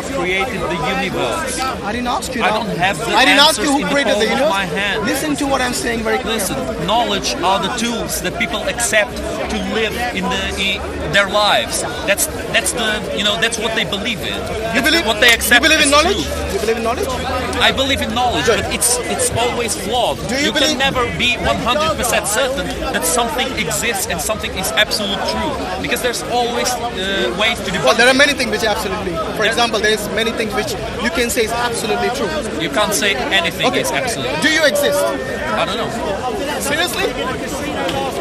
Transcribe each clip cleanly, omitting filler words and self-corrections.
God created the universe? I didn't ask you. I don't have the I didn't ask answers you who in the created the palm of universe. my hand. Listen to what I'm saying very clearly. Listen, knowledge are the tools that people accept to live in their lives. That's that's what they believe in. You believe what they accept. You believe in as knowledge? true. You believe in knowledge? I believe in knowledge, but it's always flawed. You can never be 100% certain that something exists and something is absolute true, because there's always ways to debunk. Well, there are many things which are absolutely. For example, there's many things which you can say is absolutely true. You can't say anything is absolute. Do you exist? I don't know. Seriously?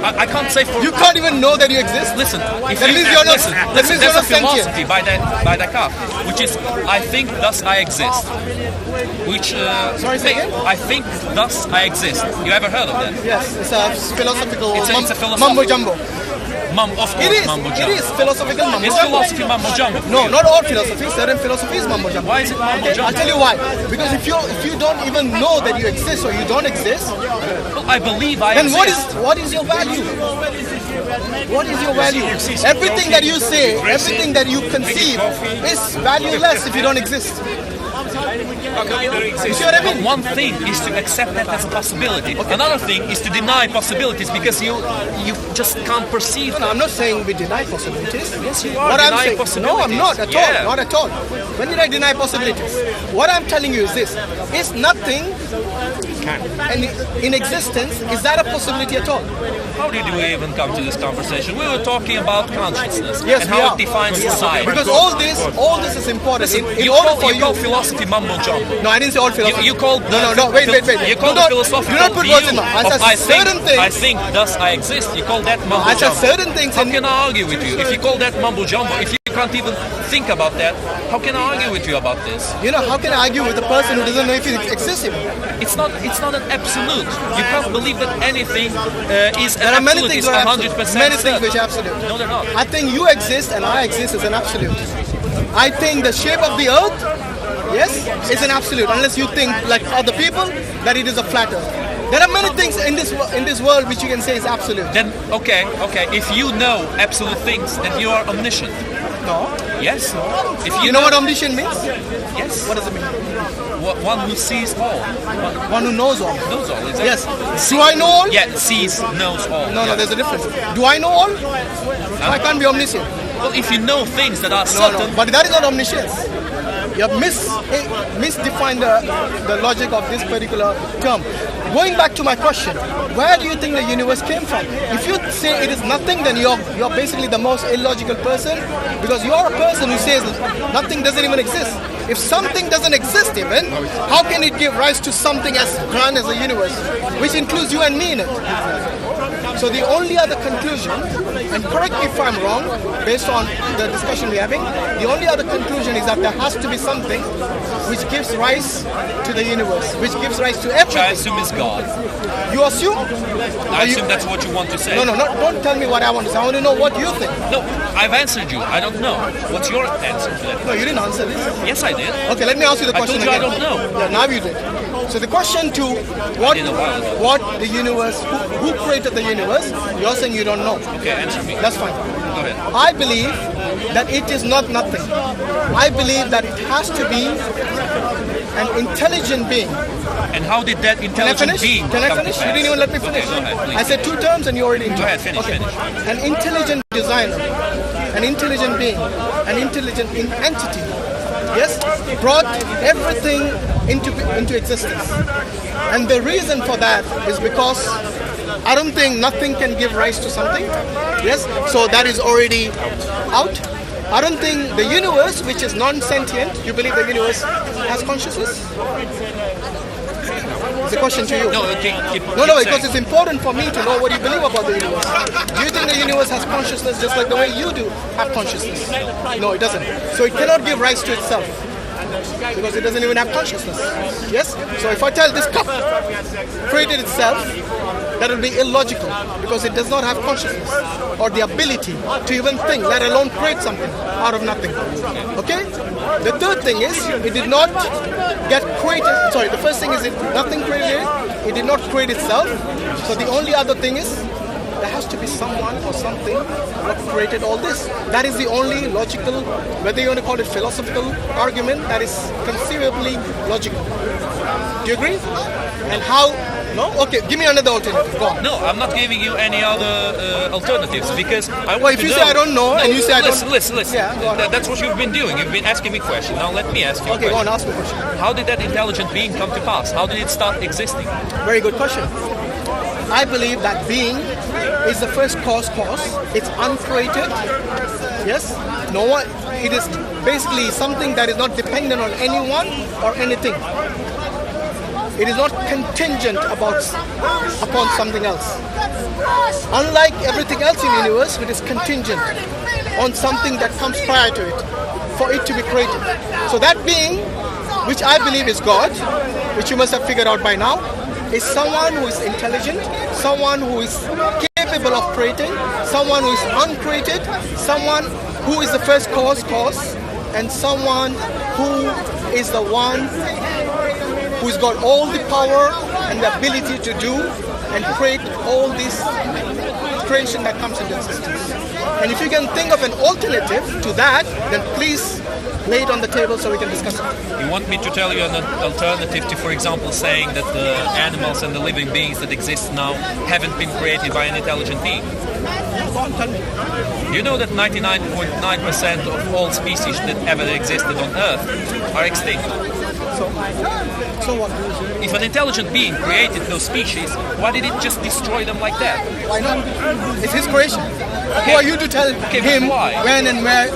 I can't say for. You can't even know that you exist. Listen, if that you, means you're not. listen, That means there's you're a not sentient. philosophy by Descartes, which is I think thus I exist. Which Sorry, say again? I think thus I exist. You ever heard of that? Yes, it's a philosophical. It's a philosophical mumbo jumbo. Of course, It is. mumbo It jumbo. is philosophical mumbo It's jumbo. philosophy mumbo jumbo. No, not all philosophy. Certain philosophy is mumbo jumbo. Why is it mumbo jumbo? I'll tell you why. Because if you don't even know that you exist or you don't exist, Well, I believe I then exist. what is your value? What is your value? Everything that you say, everything that you conceive is valueless if you don't exist. You see what I mean? One thing is to accept that as a possibility. Another thing is to deny possibilities because you just can't perceive. No, I'm not saying we deny possibilities. Yes, you are What I'm denying saying, no, I'm possibilities. not at Yeah. all. Not at all. When did I deny possibilities? What I'm telling you is this: is nothing in existence, is that a possibility at all? How did we even come to this conversation? We were talking about consciousness Yes, and we how are. it defines society. Because all this is important. Listen, in you order call, for you call philosophy mumbo jumbo. No, I didn't say all philosophy. You called the no, wait. You called Do the not- philosophical do not put view words in my mouth. I of said certain things. I think, thus I exist. You call that mumbo I said jumbo. certain things. How can I argue with you? If you call that mumbo jumbo, if you can't even think about that, how can I argue with you about this? You know, how can I argue with a person who doesn't know if he exists even? It's not an absolute. You can't believe that anything is an There are many absolute. things It's that are absolute. 100%. Many things which are absolute. No, they're not. I think you exist and I exist is an absolute. I think the shape of the earth, yes, is an absolute. Unless you think like other people that it is a flat earth. There are many things in this world which you can say is absolute. Then okay. If you know absolute things, then you are omniscient. No. Yes. If You know what omniscient means? Yes. What does it mean? One who sees all. One who knows all. Knows all. Exactly. Yes. Do I know all? Yeah. Sees, knows all. No, Yeah. there's a difference. Do I know all? I can't be omniscient. Well, if you know things that are No, certain, but that is not omniscience. You have misdefined the logic of this particular term. Going back to my question, where do you think the universe came from? If you say it is nothing, then you're basically the most illogical person, because you're a person who says nothing doesn't even exist. If something doesn't exist even, how can it give rise to something as grand as the universe, which includes you and me in it? So the only other conclusion, and correct me if I'm wrong, based on the discussion we're having, the only other conclusion is that there has to be something which gives rise to the universe, which gives rise to which I everything. assume is God. You assume? I assume that's what you want to say. No, don't tell me what I want to say. I want to know what you think. No, I've answered you. I don't know. What's your answer to that? No, you didn't answer this. Yes, I did. Okay, let me ask you the I question told you I again. don't know. Yeah, now you did. So the question to what the universe, who created the universe, you're saying you don't know. Okay, answer me. That's fine. Go ahead. I believe that it is not nothing. I believe that it has to be an intelligent being. And how did that Can I intelligent finish? being Can I come to finish? pass? You didn't even let me finish. Okay, go ahead, please. I said two terms and you already Go ahead, finish. An intelligent designer, an intelligent being, an intelligent entity, yes, brought everything into existence. And the reason for that is because I don't think nothing can give rise to something. Yes, so that is already out. I don't think the universe, which is non-sentient, you believe the universe has consciousness? It's a question to you. No, No, because it's important for me to know what you believe about the universe. Do you think the universe has consciousness just like the way you do have consciousness? No, it doesn't. So it cannot give rise to itself, because it doesn't even have consciousness. Yes? So if I tell this cup created itself, that will be illogical, because it does not have consciousness or the ability to even think, let alone create something out of nothing. Okay? The third thing is, it did not get created. Sorry, the first thing is nothing created it. It did not create itself. So the only other thing is there has to be someone or something what created all this. That is the only logical, whether you want to call it philosophical argument, that is conceivably logical. Do you agree? And how? No? Okay, give me another alternative. Go on. No, I'm not giving you any other alternatives because I want if you say I don't know and you say I don't... Listen. Yeah, that's what you've been doing. You've been asking me questions. Now let me ask you a question. Okay, go on, ask me a question. How did that intelligent being come to pass? How did it start existing? Very good question. I believe that being is the first cause. It's uncreated. Yes? No one. It is basically something that is not dependent on anyone or anything. It is not contingent upon something else. Unlike everything else in the universe, it is contingent on something that comes prior to it for it to be created. So that being, which I believe is God, which you must have figured out by now, is someone who is intelligent, someone who is capable of creating, someone who is uncreated, someone who is the first cause, and someone who is the one who's got all the power and the ability to do and create all this creation that comes into existence. And if you can think of an alternative to that, then please lay it on the table so we can discuss it. You want me to tell you an alternative to, for example, saying that the animals and the living beings that exist now haven't been created by an intelligent being? Go on, tell me. You know that 99.9% of all species that ever existed on Earth are extinct. So what? If an intelligent being created those species, why did it just destroy them like that? Why not? It's his creation. Who are you to tell him why? when and where?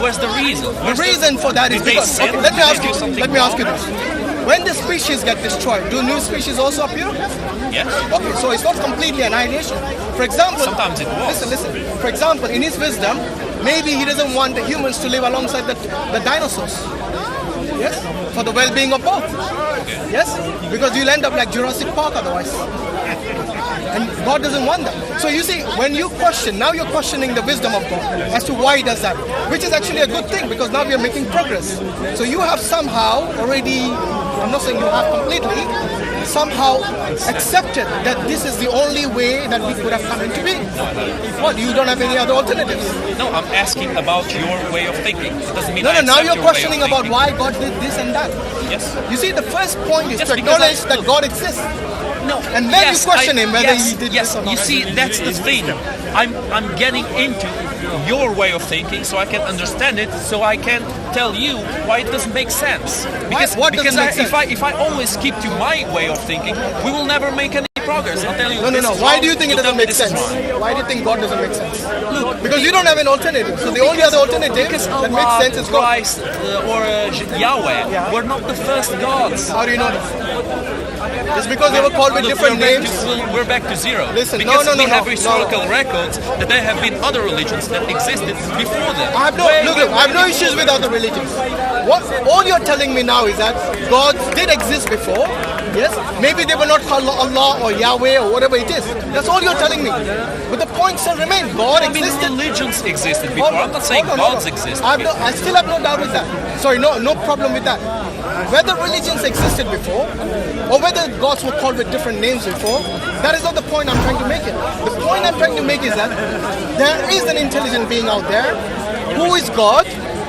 Where's the reason? The reason for that is because... Okay, let me ask you this. When the species get destroyed, do new species also appear? Yes. Okay, so it's not completely annihilation. For example... Sometimes it was. Listen. For example, in his wisdom, maybe he doesn't want the humans to live alongside the dinosaurs. Yes? For the well-being of both. Okay. Yes? Because you'll end up like Jurassic Park otherwise. And God doesn't want that. So you see, when you question, now you're questioning the wisdom of God as to why he does that. Which is actually a good thing because now we are making progress. So you have somehow already, I'm not saying you have completely, somehow accepted that this is the only way that we could have come into being. What, you don't have any other alternatives? No, I'm asking about your way of thinking. It doesn't mean now you're questioning about why God did this and that. Yes. You see, the first point is to acknowledge that God exists. No. And then you question him whether he did this or not. You see, that's the thing. I'm getting into your way of thinking so I can understand it, so I can tell you why it doesn't make sense. Because if I always keep to my way of thinking, we will never make any progress. I'll tell you. No. Why do you think it doesn't make sense? Why do you think God doesn't make sense? Look, because you don't have an alternative. So the only other alternative that makes sense is God. Christ or Yahweh were not the first gods. How do you know that? It's because they were called with different names. We're back to zero. Listen, because we have historical records that there have been other religions that existed before them. I have no issues with other religions. All you're telling me now is that gods did exist before. Yes, maybe they were not called Allah or Yahweh or whatever it is. That's all you're telling me. But the point still remains. God existed. Religions existed before. I'm not saying gods existed. I still have no doubt with that. Sorry, no problem with that. Whether religions existed before or whether gods were called with different names before, that is not the point I'm trying to make. The point I'm trying to make is that there is an intelligent being out there who is God.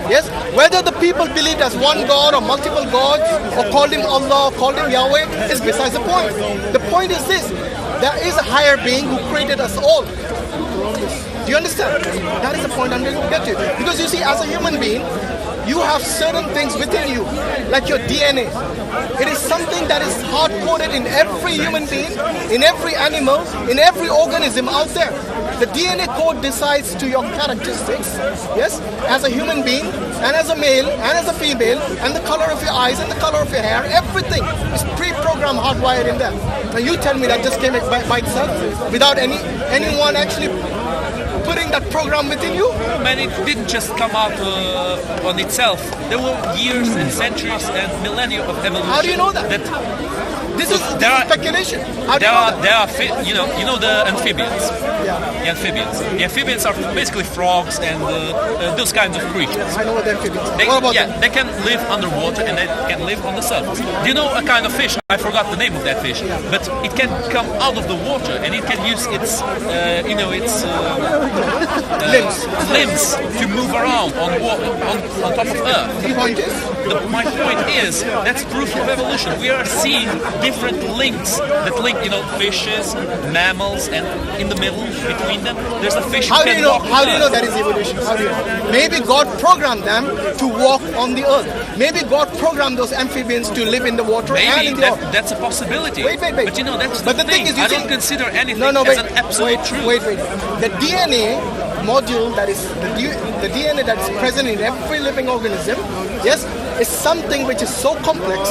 Yes, whether the people believed as one God or multiple gods or called him Allah or called him Yahweh is besides the point. The point is this: there is a higher being who created us all. Do you understand? That is the point I'm trying to get to. Because you see, as a human being, you have certain things within you, like your DNA. It is something that is hard-coded in every human being, in every animal, in every organism out there. The DNA code decides to your characteristics, yes, as a human being, and as a male, and as a female, and the color of your eyes, and the color of your hair, everything is pre-programmed, hardwired in there. Now you tell me that just came by itself, without anyone actually putting that program within you? Man, it didn't just come out on itself. There were years and centuries and millennia of evolution. How do you know that? This is speculation. How do you know that? You know the amphibians. The amphibians. The amphibians are basically frogs and those kinds of creatures. I know what the amphibians are. They, What about yeah, them? they can live underwater and they can live on the surface. Do you know a kind of fish? I forgot the name of that fish, but it can come out of the water and it can use its, limbs to move around on top of Earth. The point is, My point is that's proof of evolution. We are seeing different links that link, fishes, mammals, and in the middle between them, there's a fish. how do you know that is evolution? How do you know? Maybe God programmed them to walk on the earth. Maybe God programmed those amphibians to live in the water and in the earth. That's a possibility. Wait. But that's the thing. Is, I don't consider anything as wait, an absolute truth. Wait. The DNA module that is the DNA that is present in every living organism, yes, is something which is so complex.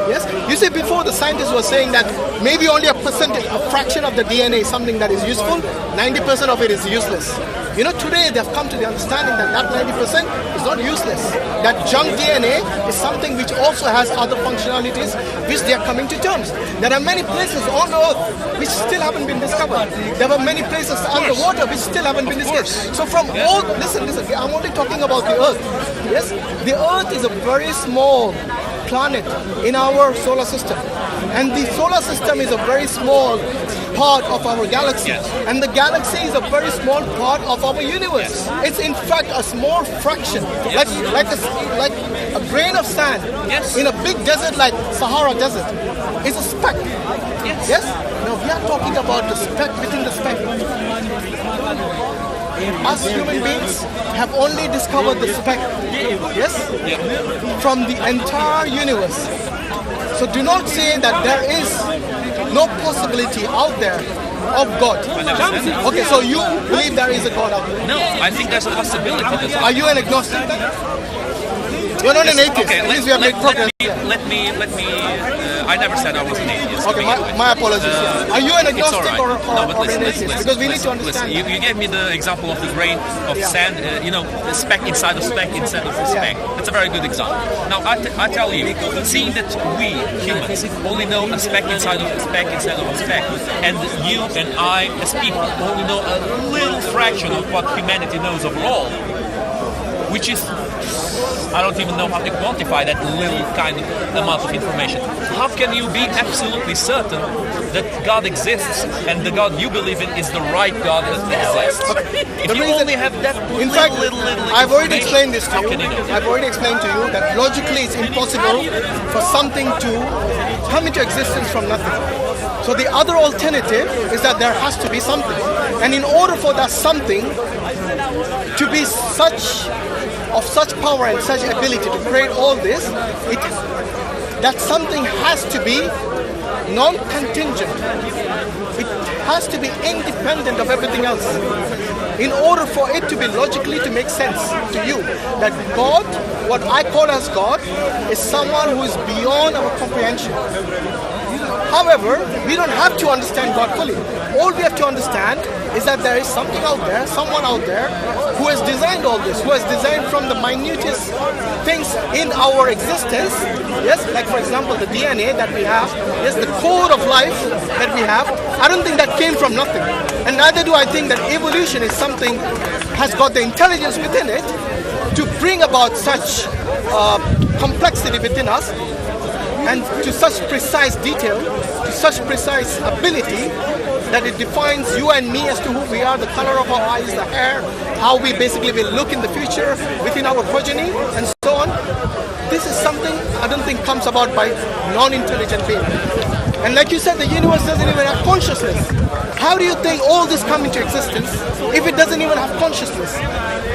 Yes, you see, before the scientists were saying that maybe only a fraction of the DNA is something that is useful. 90% of it is useless. Today they've come to the understanding that 90% is not useless. That junk DNA is something which also has other functionalities which they are coming to terms. There are many places on Earth which still haven't been discovered. There are many places underwater which still haven't been discovered. So listen, I'm only talking about the Earth. Yes, the Earth is a very small planet in our solar system, and the solar system is a very small part of our galaxy, and the galaxy is a very small part of our universe. It's in fact a small fraction, like a grain of sand in a big desert like Sahara Desert. It's a speck. Yes. Now we are talking about the speck within the speck. Us human beings have only discovered the speck, from the entire universe. So do not say that there is no possibility out there of God. Okay, so you believe there is a God out there? No, I think there's a possibility. Are you an agnostic then? You're not an atheist. Okay, At least we have made progress. Let me. I never said I was an atheist. Okay, my apologies. Are you an agnostic or an atheist? Because we need to understand. Listen, you gave me the example of the grain of sand, the speck inside of speck inside of a speck. That's a very good example. Now, I tell you, seeing that we humans only know a speck inside of a speck inside of a speck, and you and I as people only know a little fraction of what humanity knows overall, which is, I don't even know how to quantify that little kind of amount of information. How can you be absolutely certain that God exists and the God you believe in is the right God that exists? If you only have that little I've already explained this to how you. can you know? I've already explained to you that logically it's impossible for something to come into existence from nothing. So the other alternative is that there has to be something. And in order for that something to be of such power and such ability to create all this, that something has to be non-contingent. It has to be independent of everything else. In order for it to be logically to make sense to you, that God, what I call as God, is someone who is beyond our comprehension. However, we don't have to understand God fully. All we have to understand is that there is something out there, someone out there, who has designed all this, who has designed from the minutest things in our existence, like for example the DNA that we have, the code of life that we have. I don't think that came from nothing. And neither do I think that evolution is something, has got the intelligence within it to bring about such complexity within us, and to such precise detail, to such precise ability, that it defines you and me as to who we are, the color of our eyes, the hair, how we basically will look in the future within our progeny, and so on. This is something I don't think comes about by non-intelligent being. And like you said, the universe doesn't even have consciousness. How do you think all this come into existence if it doesn't even have consciousness?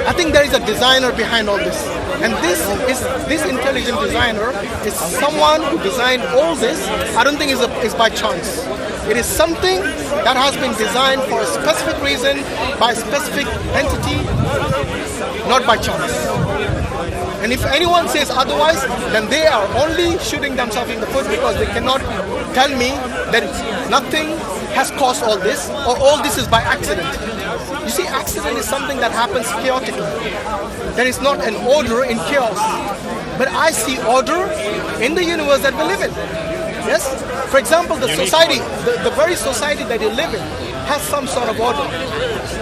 I think there is a designer behind all this. And this intelligent designer is someone who designed all this. I don't think is by chance. It is something that has been designed for a specific reason by a specific entity, not by chance. And if anyone says otherwise, then they are only shooting themselves in the foot, because they cannot tell me that nothing has caused all this, or all this is by accident. You see, accident is something that happens chaotically. There is not an order in chaos. But I see order in the universe that we live in. Yes? For example, the society, the very society that you live in, has some sort of order.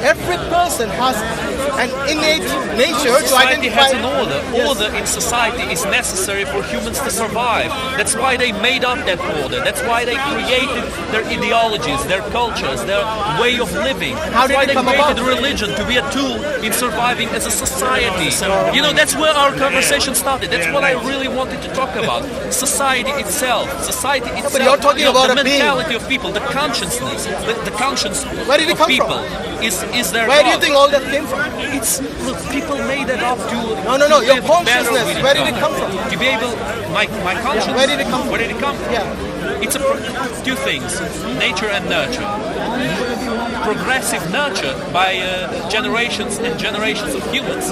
Every person has an innate nature to Society identify. has an order. Yes. Order in society is necessary for humans to survive. That's why they made up that order. That's why they created their ideologies, their cultures, their way of living. How That's did why it they come created about? religion to be a tool in surviving as a society. You know, that's where our conversation started. That's what I really wanted to talk about. Society itself. Society itself. but you're talking about the a being. mentality of people, the consciousness, the conscience Where did it of come people from? is their Where do you God. think all that came from? It's look, people made that up to No, to your live consciousness. better with Where each did it other. come from? To be able, my conscience. where did it come from? Where did it come from? Yeah. It's two things: nature and nurture. Progressive nurture by generations and generations of humans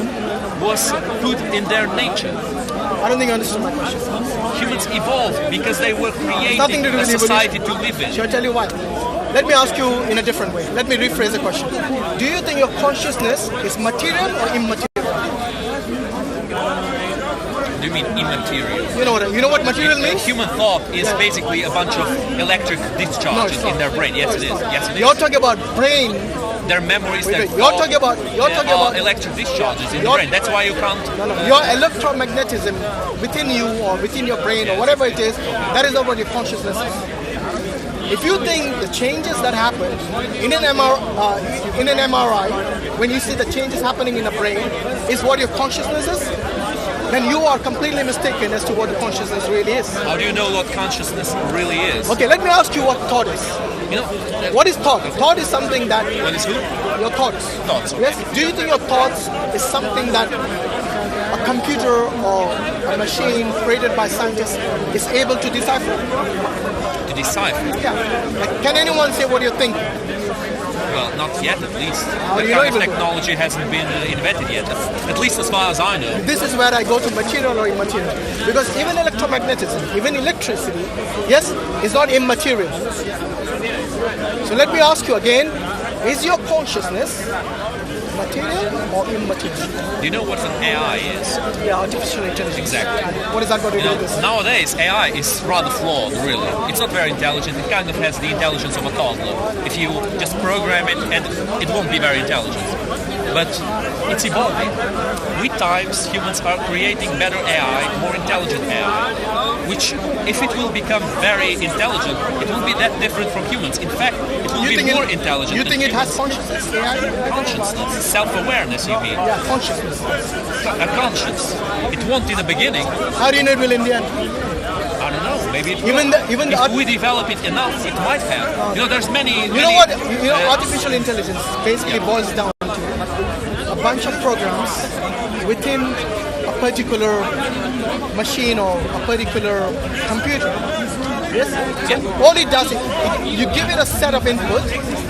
was put in their nature. I don't think you understood my question. Humans evolved because they were Nothing creating to do a with society to live in. Shall I tell you why? Let me ask you in a different way. Let me rephrase the question. Do you think your consciousness is material or immaterial? Do you mean immaterial? You know what material means? Human thought is basically a bunch of electric discharges not. in their brain. Yes, it is. Yes, it You're is. talking about brain. Their memories, their Wait, you're talking about electric discharges in the brain. That's why you can't. Your electromagnetism within you or within your brain or whatever it is, that is not what your consciousness is. If you think the changes that happen in an MRI, when you see the changes happening in the brain, is what your consciousness is, then you are completely mistaken as to what the consciousness really is. How do you know what consciousness really is? Okay, let me ask you what thought is. You know, What is thought? Thought is something that what is who? your thoughts. Thoughts. Yes. Do you think your thoughts is something that a computer or a machine created by scientists is able to decipher? To decipher. Yeah. Like, can anyone say what you think? Well, not yet, at least. do The you know kind of it? technology hasn't been invented yet. At least as far as I know. This is where I go to material or immaterial. Because even electromagnetism, even electricity, yes, is not immaterial. So let me ask you again, is your consciousness material or immaterial? Do you know what an AI is? Yeah, artificial intelligence. Exactly. What is that got to You do know, with this? nowadays, AI is rather flawed, really. It's not very intelligent. It kind of has the intelligence of a toddler. If you just program it, and it won't be very intelligent. But it's evolving. With times, humans are creating better AI, more intelligent AI, which, if it will become very intelligent, it will be that different from humans. In fact, it will be more intelligent You than think it has humans. consciousness? AI? Consciousness, self-awareness, you mean? Yeah, consciousness. A conscience. It won't in the beginning. How do you know it will in the end? I don't know. Maybe it Even will. the If we develop it enough, it might have. You know, there's many. You know what? Artificial intelligence basically boils down to a bunch of programs within a particular machine or a particular computer. Yes? Yeah. All it does is you give it a set of input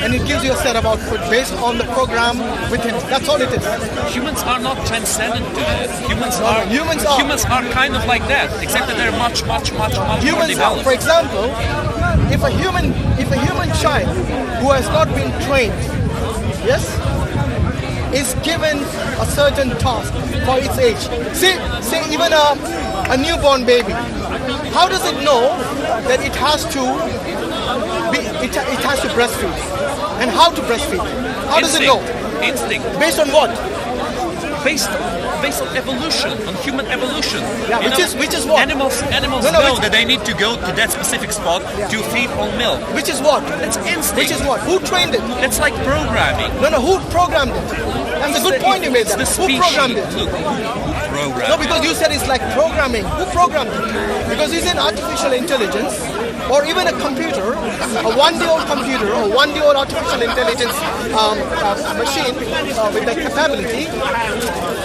and it gives you a set of output based on the program within it. That's all it is. Humans are not transcendent to that. Humans are kind of like that, except that they're much more Humans are, developed. for example, if a human child who has not been trained, yes, is given a certain task for its age. Say even a newborn baby. How does it know that it has to breastfeed? And how to breastfeed? How does it know? Instinct. Based on what? Based on evolution, on human evolution. Yeah, which is what? Animals know that they need to go to that specific spot to feed on milk. Which is what? That's instinct. Which is what? Who trained it? That's like programming. No, who programmed it? That's a good point you made. It's the Who species. programmed it? Look, who programmed No, it? because you said it's like programming. Who programmed it? Because it's an artificial intelligence or even a computer, a one-day-old computer or one-day-old artificial intelligence machine with that capability.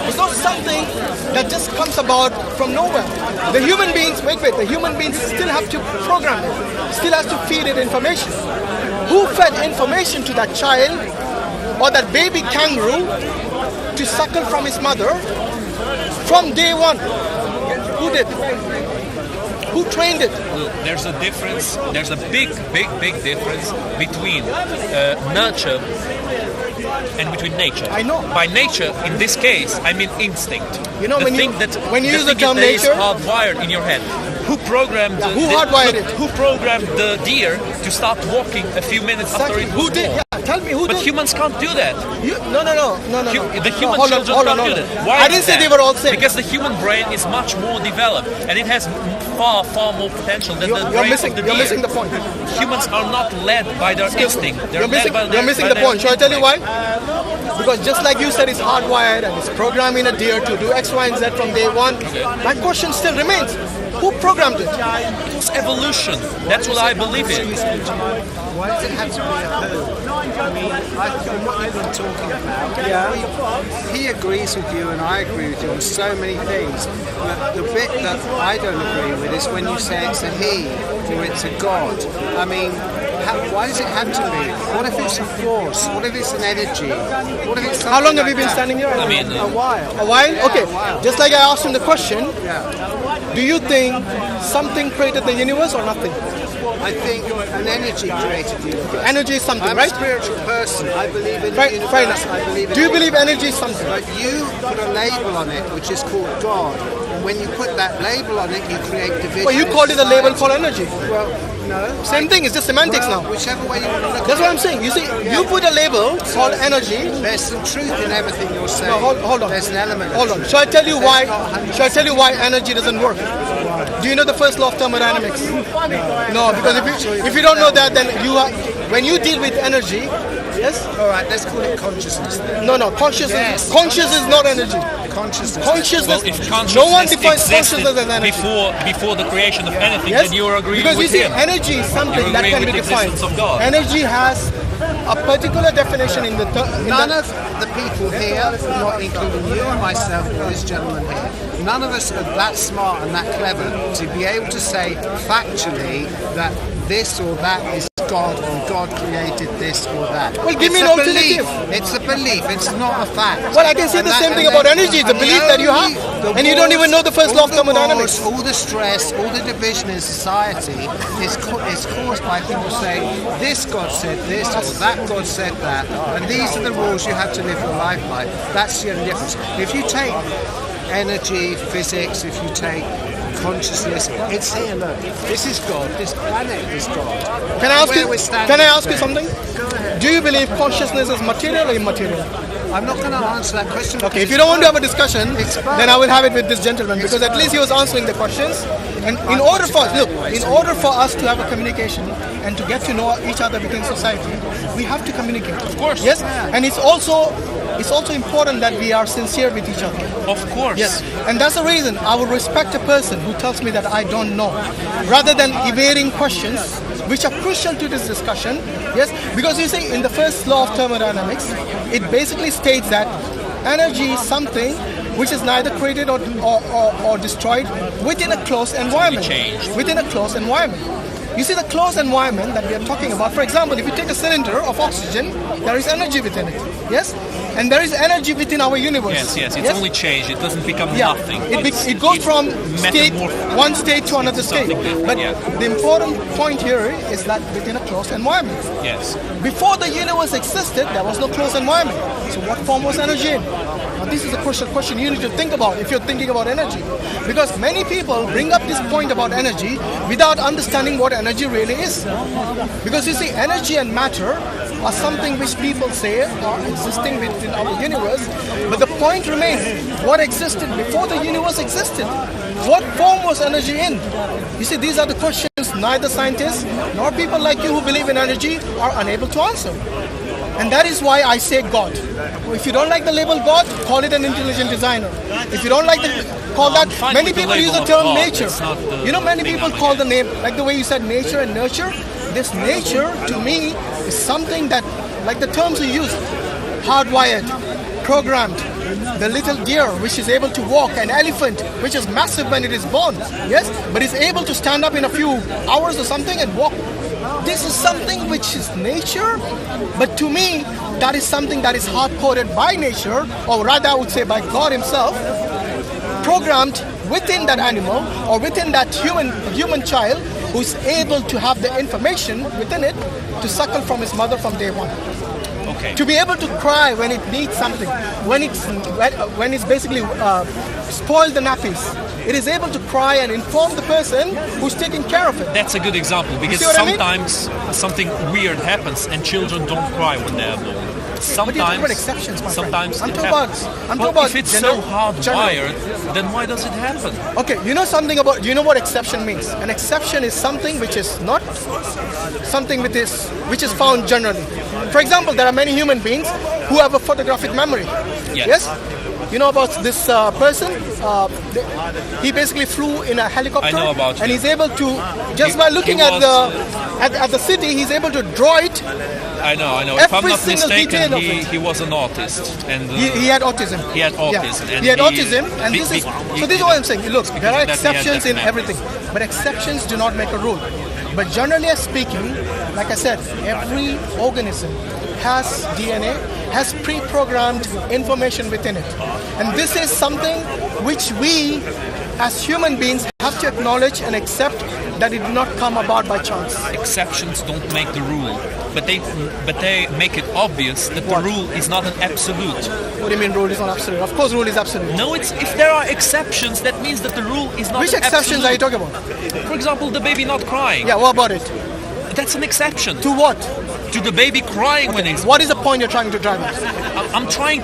It's not something that just comes about from nowhere. The human beings still have to program it, still has to feed it information. Who fed information to that child or that baby kangaroo to suckle from his mother from day one? Who did? Who trained it? Look, there's a difference. There's a big difference between nurture and between nature. I know. By nature, in this case, I mean instinct. You know, when you use the term that is nature, hardwired in your head. Who programmed? Who hardwired it? Who programmed the deer to stop walking a few minutes after it was Who did? born? Yeah. Tell me who But did. humans can't do that. No. The human Hold children on. can't do that. Why I is didn't say that? they were all same. Because the human brain is much more developed and it has far more potential than the You're brain missing. of the You're deer. missing the point. Humans are not led by their instinct. You're missing the point. Shall I tell you why? Because just like you said, it's hardwired and it's programming a deer to do X, Y, and Z from day one. My question still remains: who programmed it? It's evolution. That's what I believe in. Why does it have to be a who? I mean, from what you've been talking about, he agrees with you and I agree with you on so many things. But the bit that I don't agree with is when you say it's a he or it's a god. I mean, why does it have to be? What if it's a force? What if it's an energy? What if it's something? How long have like you been that? standing here? I mean, A while. A while? Yeah, Okay. a while. Just like I asked him the question, Yeah. do you think something created the universe or nothing? I think an energy created the universe. Energy is something, I'm right? a spiritual person. I believe in the Fair universe. enough. I believe in Do you the believe energy is something? But you put a label on it, which is called God. And when you put that label on it, you create division. Well, you called it a label called energy. Well, no. Same thing. It's just semantics Well, now. whichever way you want to look That's at what I'm saying. You see, you put a label called energy. it. There's some truth in everything you're saying. No, hold on. There's an element of Hold on. truth. Shall I tell you There's why? not 100%. Shall I tell you why energy doesn't work? Do you know the first law of thermodynamics? No, because if you don't know that, then you are, when you deal with energy, yes. All right, let's call it consciousness then. No, consciousness. Yes. Consciousness is not energy. Consciousness. Consciousness. Well, if No one consciousness defines existed consciousness as energy. before the creation of anything, Yes, then you are agreeing because with you see, him. energy is something You're that can agreeing be with the defined. existence of God. Energy has a particular definition in the. None of the people here, not including you and myself or this gentleman here, none of us are that smart and that clever to be able to say factually that this or that is God and God created this or that. Well, give me It's an a belief. alternative. It's a belief. It's not a fact. Well, I can say And the that- same thing and about then- energy. It's a and the belief that you have, only- and you don't even know the first law of all the thermodynamics. wars, all the stress, all the division in society is caused by people saying this God said this or that God said that, and these are the rules you have to live your life by. That's the only difference. If you take energy, physics, if you take consciousness, it's here. Look, this is God. This planet is God. Can I ask Where you? we're standing Can I ask you today. something? Go ahead. Do you believe consciousness is material or immaterial? I'm not going to answer that question. Okay, if you don't want to have a discussion, It's fine. then I will have it with this gentleman because at least he was answering the questions. And in order for us to have a communication and to get to know each other within society, we have to communicate. Of course. Yes, and it's also important that we are sincere with each other. Of course. Yes, and that's the reason I would respect a person who tells me that I don't know, rather than evading questions which are crucial to this discussion. Yes, because you see, in the first law of thermodynamics, it basically states that energy is something which is neither created or destroyed within a closed environment. changed. Within a closed environment. You see, the closed environment that we are talking about, for example, if you take a cylinder of oxygen, there is energy within it. Yes? And there is energy within our universe. Yes. It's only changed. It doesn't become Yeah, nothing. it goes from one state to another state. something different, But yeah. the important point here is that within a closed environment. Yes. Before the universe existed, there was no closed environment. So what form was energy in? Now this is a crucial question you need to think about if you're thinking about energy. Because many people bring up this point about energy without understanding what energy really is. Because you see, energy and matter are something which people say are existing within our universe. But the point remains, what existed before the universe existed? What form was energy in? You see, these are the questions neither scientists nor people like you who believe in energy are unable to answer. And that is why I say God. If you don't like the label God, call it an intelligent designer. If you don't like call that, fine many with the people use label the of term God. nature. It's not the You know, many thing people I'm call the name, like the way you said nature and nurture. This nature, to me, is something that, like the terms you use, hardwired, programmed. The little deer which is able to walk, an elephant which is massive when it is born, yes, but is able to stand up in a few hours or something and walk. This is something which is nature, but to me, that is something that is hard-coded by nature, or rather I would say by God himself, programmed within that animal or within that human child who's able to have the information within it to suckle from his mother from day one. Okay. To be able to cry when it needs something, when it's basically spoiled the nappies, it is able to cry and inform the person who's taking care of it. That's a good example, because sometimes something weird happens and children don't cry when they are born. But you're talking about exceptions, my friend. I'm talking about if it's so hardwired, then why does it happen? Okay, you know what exception means? An exception is something which is not something which is found generally. For example, there are many human beings who have a photographic memory. Yes? You know about this person? He basically flew in a helicopter. I know about him. And he's able to, just by looking at the city, he's able to draw it. I know. If I'm not mistaken, he was an autist, and he had autism. He had autism. Yeah. He had autism, and this is what I'm saying. Look, there are exceptions in everything, but exceptions do not make a rule. But generally speaking, like I said, every organism has DNA, has pre-programmed information within it, and this is something which we, as human beings, have to acknowledge and accept that it did not come about by chance. Exceptions don't make the rule, but they make it obvious that the rule is not an absolute. What do you mean rule is not absolute? Of course rule is absolute. No, if there are exceptions, that means that the rule is not Which an exceptions absolute. are you talking about? For example, the baby not crying. Yeah, what about it? That's an exception. To what? To the baby crying when he's... What is the point you're trying to drive at? I'm trying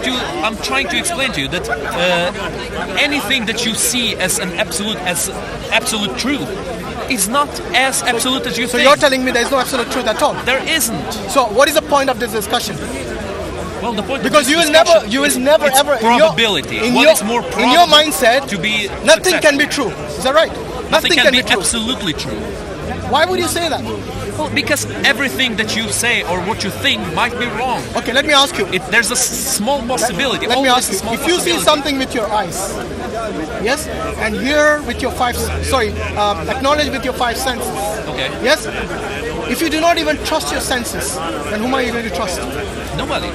to explain to you that anything that you see as absolute truth is not as absolute as you think. So you're telling me there's no absolute truth at all? There isn't. So what is the point of this discussion? Well, the point because of this you will never ever probability. In your mindset to be nothing successful. can be true. Is that right? Nothing can be absolutely true. Why would you say that? Well, because everything that you say or what you think might be wrong. Okay, let me ask you. There's a small possibility. Let me ask you. If you see something with your eyes, yes, and hear with your acknowledge with your five senses. Okay. Yes. If you do not even trust your senses, then whom are you going to trust? Nobody.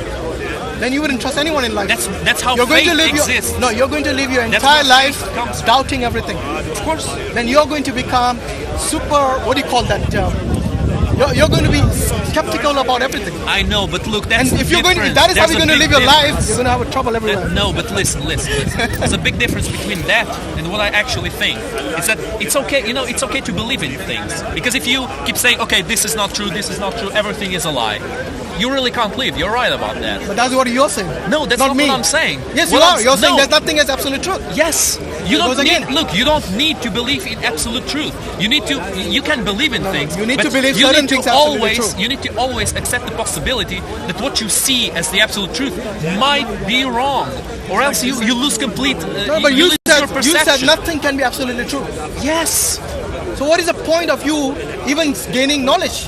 Then you wouldn't trust anyone in life. That's how faith exists. You're going to live your entire life doubting everything. Of course. Then you're going to become super. What do you call that? You're going to be skeptical about everything. I know, but look, that's and if you're different. going to, that is how you're going to live your life. You're going to have trouble everywhere. No, but listen. There's a big difference between that and what I actually think. It's that it's okay. It's okay to believe in things, because if you keep saying, okay, this is not true, everything is a lie, you really can't live. You're right about that. But that's what you're saying. No, that's not me. what I'm saying. Yes, you are. You're saying there's nothing as absolute truth. Yes. You don't need to believe in absolute truth. You can believe in things. You need to believe certain things absolutely true. You need to always accept the possibility that what you see as the absolute truth might be wrong, or else you lose complete. You said nothing can be absolutely true. Yes. So what is the point of you even gaining knowledge?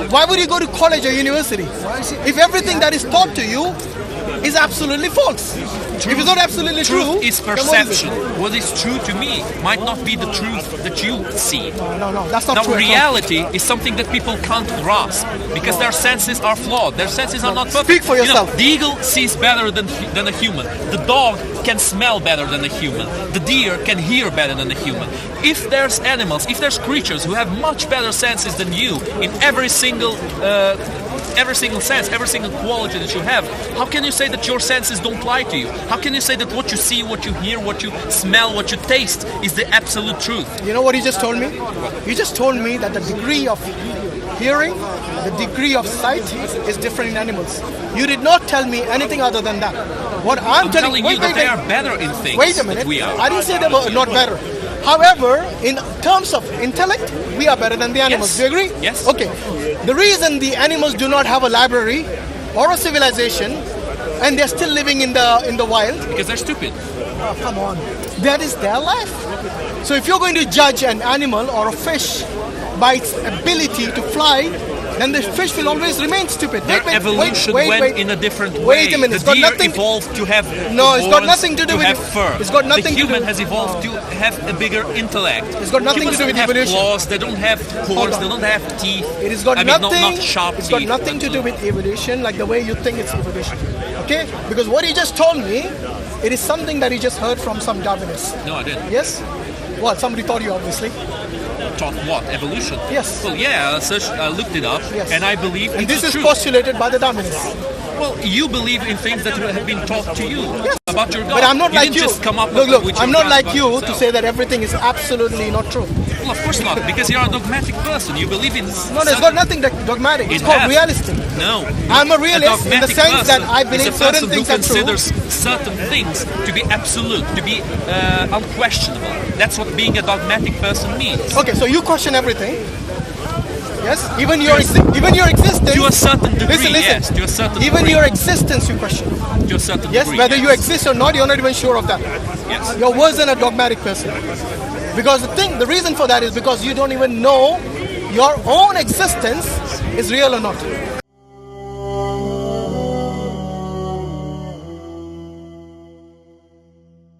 Why would you go to college or university if everything that is taught to you is absolutely false? If it's not absolutely true, is perception. What is true to me might not be the truth that you see. No, that's not true. Now, reality is something that people can't grasp because their senses are flawed. Their senses are not perfect. Speak for yourself. The eagle sees better than a human. The dog can smell better than a human. The deer can hear better than a human. If there's creatures who have much better senses than you in every single sense, every single quality that you have, how can you say that your senses don't lie to you? How can you say that what you see, what you hear, what you smell, what you taste is the absolute truth? You know what you just told me? You just told me that the degree of hearing, the degree of sight is different in animals. You did not tell me anything other than that. What I'm telling you that they are better in things. Wait a minute. Than we are. I didn't say they were not better. However, in terms of intellect, we are better than the animals. Yes. Do you agree? Yes. Okay. The reason the animals do not have a library or a civilization, and they're still living in the wild, because they're stupid. Oh, come on. That is their life. So if you're going to judge an animal or a fish by its ability to fly, then the fish will always remain stupid. Their evolution went in a different way. Wait a minute. The deer evolved to have it's got nothing to do with fur. It's got nothing the to do. human has evolved to have a bigger intellect. It's got nothing to do with evolution. Claws, they don't have horns, they don't have teeth. It has got not sharp It's teeth. got nothing to do with evolution, like the way you think it's evolution. Okay? Because what you just told me, it is something that you just heard from some Darwinists. No, I didn't. Yes? Well, somebody taught you, obviously. Taught what? Evolution? Yes. Well, yeah, I looked it up, Yes. and I believe And it's this is true. postulated by the Darwinists. Well, you believe in things that have been taught to you about your God. But I'm not like didn't you. Just come up Look, with I'm your not God like about you to yourself. say that everything is absolutely not true. Well, of course not, because you're a dogmatic person. You believe in. No, there's got nothing dogmatic. It's called realistic. No. I'm a realist in the dogmatic sense that person I believe is a person certain things who are true. considers certain things to be absolute, to be unquestionable. That's what being a dogmatic person means. Okay, so you question everything. Yes, even your existence. To a certain degree, Listen. yes. To a certain Even degree. your existence, you question. To a certain Yes, degree. whether you yes. exist or not, you're not even sure of that. Yes. You're worse than a dogmatic person. Because the reason for that is because you don't even know your own existence is real or not.